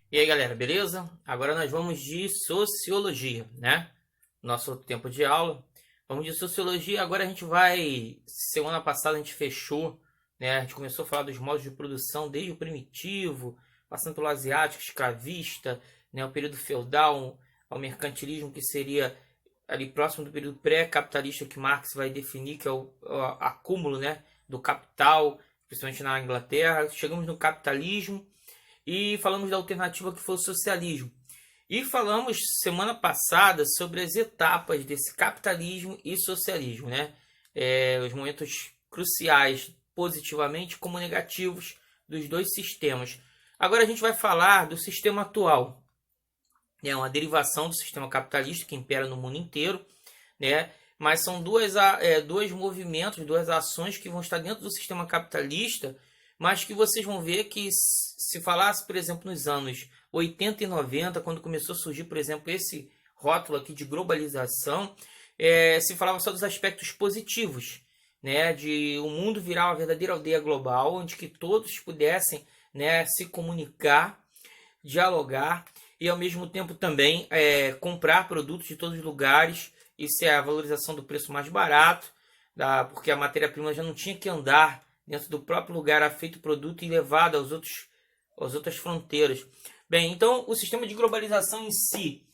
E aí, galera, beleza? Agora nós vamos de sociologia, né? Nosso tempo de aula. Vamos de sociologia. Agora a gente vai. Semana passada a gente fechou, né? A gente começou a falar dos modos de produção desde o primitivo, passando pelo asiático, escravista, né? O período feudal, ao mercantilismo, que seria ali próximo do período pré-capitalista que Marx vai definir, que é o acúmulo, né? Do capital, principalmente na Inglaterra. Chegamos no capitalismo e falamos da alternativa que foi o socialismo. E falamos semana passada sobre as etapas desse capitalismo e socialismo, né? Os momentos cruciais, positivamente como negativos, dos dois sistemas. Agora a gente vai falar do sistema atual. É uma derivação do sistema capitalista que impera no mundo inteiro, né? Mas são dois movimentos, duas ações que vão estar dentro do sistema capitalista, mas que vocês vão ver que se falasse, por exemplo, nos anos 80 e 90, quando começou a surgir, por exemplo, esse rótulo aqui de globalização, se falava só dos aspectos positivos, né, de o mundo virar uma verdadeira aldeia global, onde que todos pudessem, né, se comunicar, dialogar e ao mesmo tempo também comprar produtos de todos os lugares. Isso é a valorização do preço mais barato, porque a matéria-prima já não tinha que andar dentro do próprio lugar, era feito o produto e levado às outras fronteiras. Bem, então o sistema de globalização em si,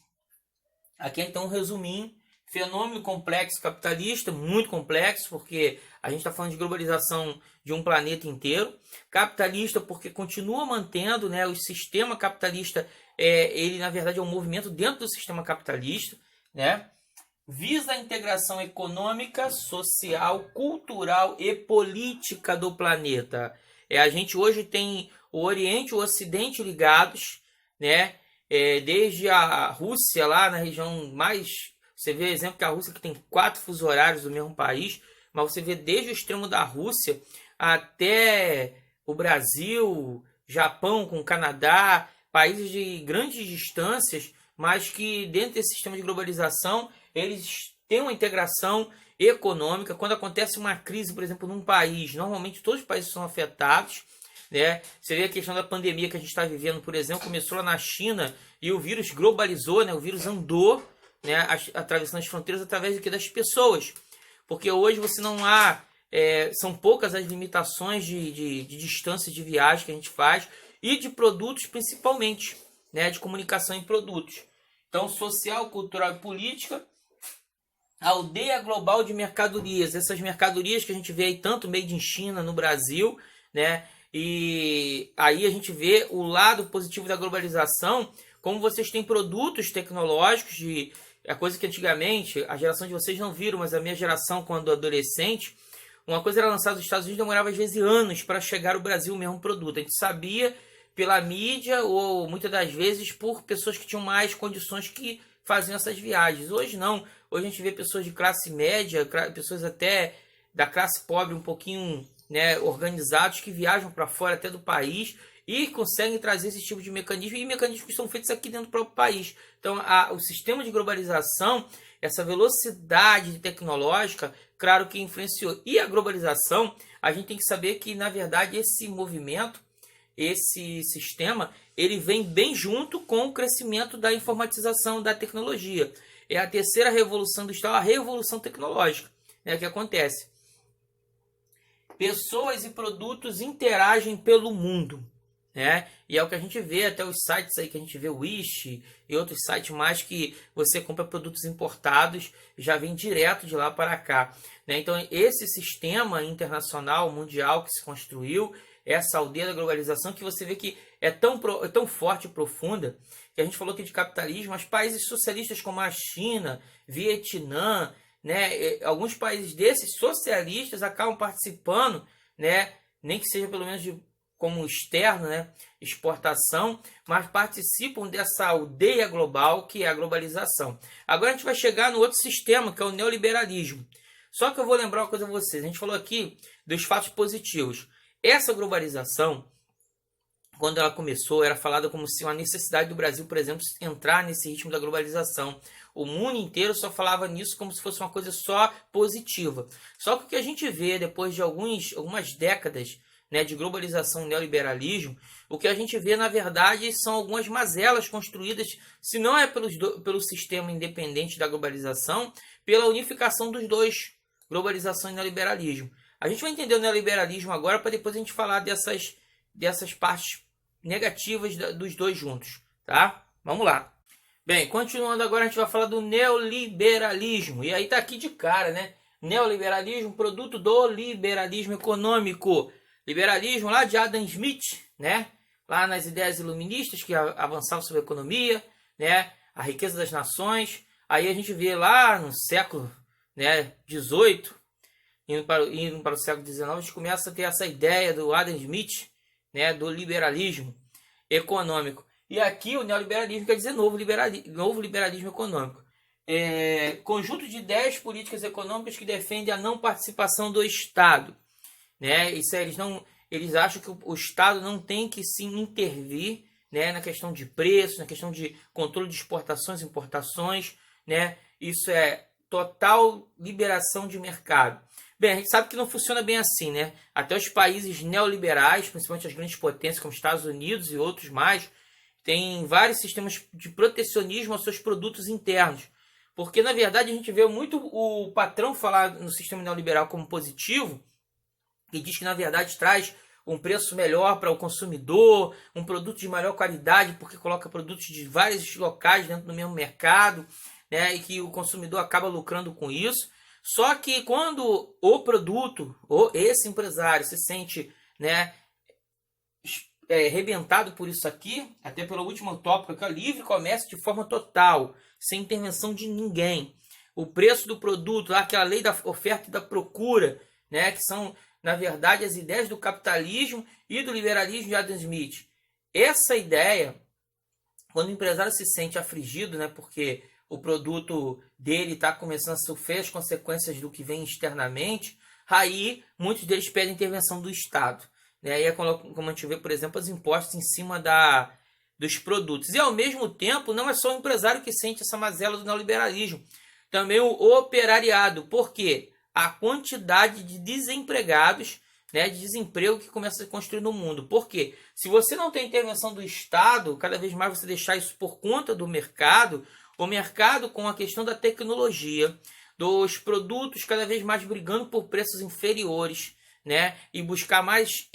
aqui então um resuminho, fenômeno complexo capitalista, muito complexo, porque a gente está falando de globalização de um planeta inteiro. Capitalista porque continua mantendo, né, o sistema capitalista, ele na verdade é um movimento dentro do sistema capitalista, né? Visa a integração econômica, social, cultural e política do planeta. A gente hoje tem o Oriente e o Ocidente ligados, né? Desde a Rússia, lá na região mais. Você vê exemplo que a Rússia que tem 4 fusos horários do mesmo país, mas você vê desde o extremo da Rússia até o Brasil, Japão com o Canadá, países de grandes distâncias, mas que dentro desse sistema de globalização eles têm uma integração econômica. Quando acontece uma crise, por exemplo, num país, normalmente todos os países são afetados, né? Você vê a questão da pandemia que a gente está vivendo, por exemplo, começou lá na China e o vírus globalizou, né? O vírus andou, né, atravessando as fronteiras através das pessoas. Porque hoje você não há... são poucas as limitações de distância de viagem que a gente faz e de produtos principalmente, né? De comunicação em produtos. Então, social, cultural e política, aldeia global de mercadorias. Essas mercadorias que a gente vê aí tanto made in China no Brasil, né? E aí a gente vê o lado positivo da globalização, como vocês têm produtos tecnológicos de a coisa que antigamente a geração de vocês não viram, mas a minha geração quando adolescente, uma coisa era lançada nos Estados Unidos, demorava às vezes anos para chegar ao Brasil o mesmo produto. A gente sabia pela mídia ou muitas das vezes por pessoas que tinham mais condições que faziam essas viagens. Hoje não. Hoje a gente vê pessoas de classe média, pessoas até da classe pobre um pouquinho, né, organizados, que viajam para fora até do país e conseguem trazer esse tipo de mecanismo, e mecanismos que são feitos aqui dentro do próprio país. Então o sistema de globalização, essa velocidade tecnológica, claro que influenciou. E a globalização, a gente tem que saber que na verdade esse movimento, esse sistema, ele vem bem junto com o crescimento da informatização da tecnologia. É a terceira revolução industrial, a revolução tecnológica, né, que acontece. Pessoas e produtos interagem pelo mundo, né? E é o que a gente vê, até os sites aí que a gente vê, o Wish e outros sites mais, que você compra produtos importados, já vem direto de lá para cá, né? Então esse sistema internacional, mundial que se construiu, essa aldeia da globalização, que você vê que é tão forte e profunda, que a gente falou aqui de capitalismo, mas países socialistas como a China, Vietnã, né, alguns países desses socialistas acabam participando, né, nem que seja pelo menos como externo, né, exportação, mas participam dessa aldeia global que é a globalização. Agora a gente vai chegar no outro sistema, que é o neoliberalismo. Só que eu vou lembrar uma coisa a vocês. A gente falou aqui dos fatos positivos. Essa globalização, quando ela começou, era falada como se uma necessidade do Brasil, por exemplo, entrar nesse ritmo da globalização. O mundo inteiro só falava nisso como se fosse uma coisa só positiva. Só que o que a gente vê depois de algumas décadas, né, de globalização e neoliberalismo, o que a gente vê, na verdade, são algumas mazelas construídas, se não é pelo sistema independente da globalização, pela unificação dos dois, globalização e neoliberalismo. A gente vai entender o neoliberalismo agora para depois a gente falar dessas partes negativas dos dois juntos, tá? Vamos lá. Bem, continuando agora, a gente vai falar do neoliberalismo. E aí tá aqui de cara, né? Neoliberalismo, produto do liberalismo econômico. Liberalismo lá de Adam Smith, né? Lá nas ideias iluministas que avançavam sobre a economia, né? A riqueza das nações. Aí a gente vê lá no século, né, 18, indo para o século 19, a gente começa a ter essa ideia do Adam Smith, né, do liberalismo econômico. E aqui o neoliberalismo quer dizer novo liberalismo econômico. Conjunto de ideias políticas econômicas que defendem a não participação do Estado. Né? Isso é, eles acham que o Estado não tem que se intervir, né, na questão de preços, na questão de controle de exportações e importações. Né? Isso é total liberação de mercado. Bem, a gente sabe que não funciona bem assim, né? Até os países neoliberais, principalmente as grandes potências como Estados Unidos e outros mais, têm vários sistemas de protecionismo aos seus produtos internos. Porque, na verdade, a gente vê muito o patrão falar no sistema neoliberal como positivo, que diz que, na verdade, traz um preço melhor para o consumidor, um produto de melhor qualidade, porque coloca produtos de vários locais dentro do mesmo mercado, né, e que o consumidor acaba lucrando com isso. Só que quando o produto, ou esse empresário se sente, né, arrebentado por isso aqui, até pelo último tópico, que é o livre comércio de forma total, sem intervenção de ninguém. O preço do produto, aquela lei da oferta e da procura, né, que são, na verdade, as ideias do capitalismo e do liberalismo de Adam Smith. Essa ideia, quando o empresário se sente afligido, né, porque o produto dele está começando a sofrer as consequências do que vem externamente, aí muitos deles pedem intervenção do Estado. Né? E é como a gente vê, por exemplo, os impostos em cima dos produtos. E, ao mesmo tempo, não é só o empresário que sente essa mazela do neoliberalismo. Também o operariado. Por quê? A quantidade de desempregados, né, de desemprego que começa a se construir no mundo. Por quê? Se você não tem intervenção do Estado, cada vez mais você deixar isso por conta do mercado, o mercado, com a questão da tecnologia, dos produtos cada vez mais brigando por preços inferiores, né, e buscar mais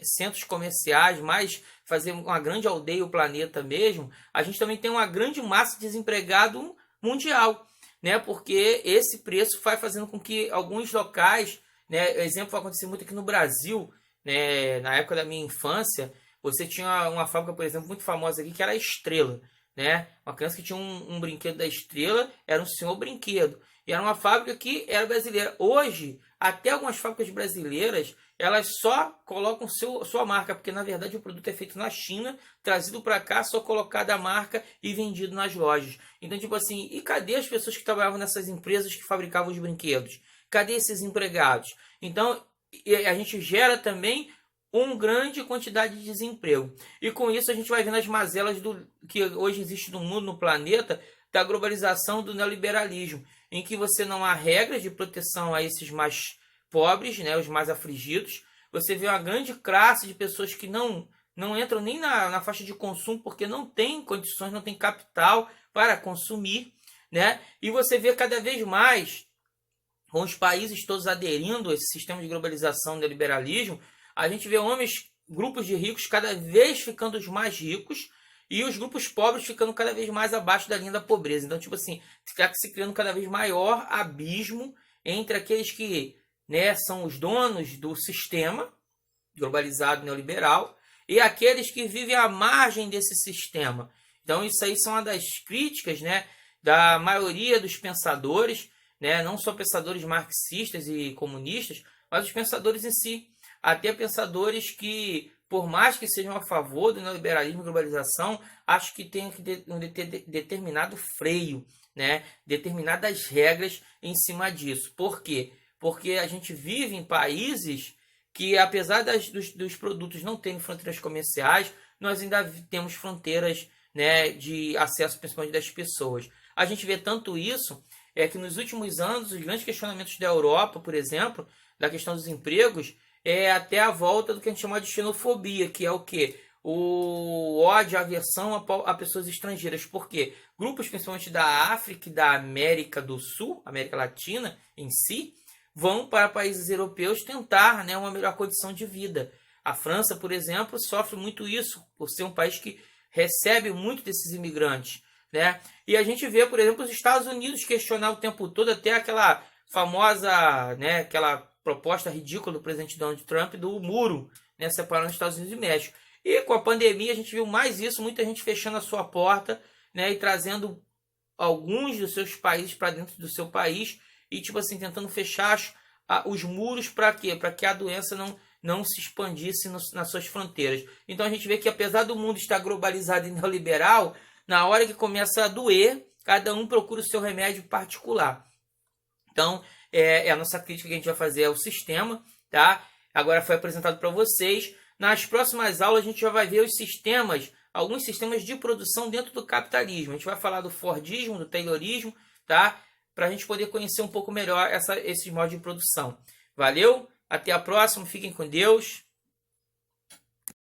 centros comerciais, mais fazer uma grande aldeia, o planeta mesmo, a gente também tem uma grande massa de desempregado mundial, né, porque esse preço vai fazendo com que alguns locais, né, exemplo vai acontecer muito aqui no Brasil, né, na época da minha infância, você tinha uma fábrica, por exemplo, muito famosa aqui, que era a Estrela, né, uma criança que tinha um brinquedo da Estrela, era um senhor brinquedo, e era uma fábrica que era brasileira. Hoje, até algumas fábricas brasileiras, elas só colocam sua marca, porque na verdade o produto é feito na China, trazido para cá, só colocado a marca e vendido nas lojas. Então, tipo assim, e cadê as pessoas que trabalhavam nessas empresas que fabricavam os brinquedos? Cadê esses empregados? Então, a gente gera também uma grande quantidade de desemprego. E com isso a gente vai vendo as mazelas que hoje existe no mundo, no planeta, da globalização, do neoliberalismo, em que você não há regras de proteção a esses mais pobres, né, os mais afligidos. Você vê uma grande classe de pessoas que não entram nem na faixa de consumo porque não tem condições, não tem capital para consumir, né? E você vê cada vez mais, com os países todos aderindo a esse sistema de globalização, neoliberalismo, a gente vê grupos de ricos cada vez ficando os mais ricos, e os grupos pobres ficando cada vez mais abaixo da linha da pobreza. Então, tipo assim, está se criando cada vez maior abismo entre aqueles que, né, são os donos do sistema globalizado neoliberal e aqueles que vivem à margem desse sistema. Então, isso aí são uma das críticas, né, da maioria dos pensadores, né, não só pensadores marxistas e comunistas, mas os pensadores em si. Até pensadores que, por mais que sejam a favor do neoliberalismo e globalização, acho que tem que ter um determinado freio, né? Determinadas regras em cima disso. Por quê? Porque a gente vive em países que, apesar dos produtos não terem fronteiras comerciais, nós ainda temos fronteiras, né, de acesso, principalmente das pessoas. A gente vê tanto isso, que nos últimos anos, os grandes questionamentos da Europa, por exemplo, da questão dos empregos, até a volta do que a gente chama de xenofobia, que é o quê? O ódio, a aversão a pessoas estrangeiras. Por quê? Grupos, principalmente da África e da América do Sul, América Latina em si, vão para países europeus tentar, né, uma melhor condição de vida. A França, por exemplo, sofre muito isso, por ser um país que recebe muito desses imigrantes, né? E a gente vê, por exemplo, os Estados Unidos questionar o tempo todo, até aquela famosa, né, aquela proposta ridícula do presidente Donald Trump do muro, né, separando os Estados Unidos e México. E com a pandemia a gente viu mais isso, muita gente fechando a sua porta, né, e trazendo alguns dos seus países para dentro do seu país e, tipo assim, tentando fechar os muros para quê? Para que a doença não se expandisse nas suas fronteiras. Então a gente vê que, apesar do mundo estar globalizado e neoliberal, na hora que começa a doer, cada um procura o seu remédio particular. Então, a nossa crítica que a gente vai fazer ao sistema, tá? Agora foi apresentado para vocês. Nas próximas aulas a gente já vai ver os sistemas, alguns sistemas de produção dentro do capitalismo. A gente vai falar do Fordismo, do Taylorismo, tá? Para a gente poder conhecer um pouco melhor esses modos de produção. Valeu? Até a próxima, fiquem com Deus.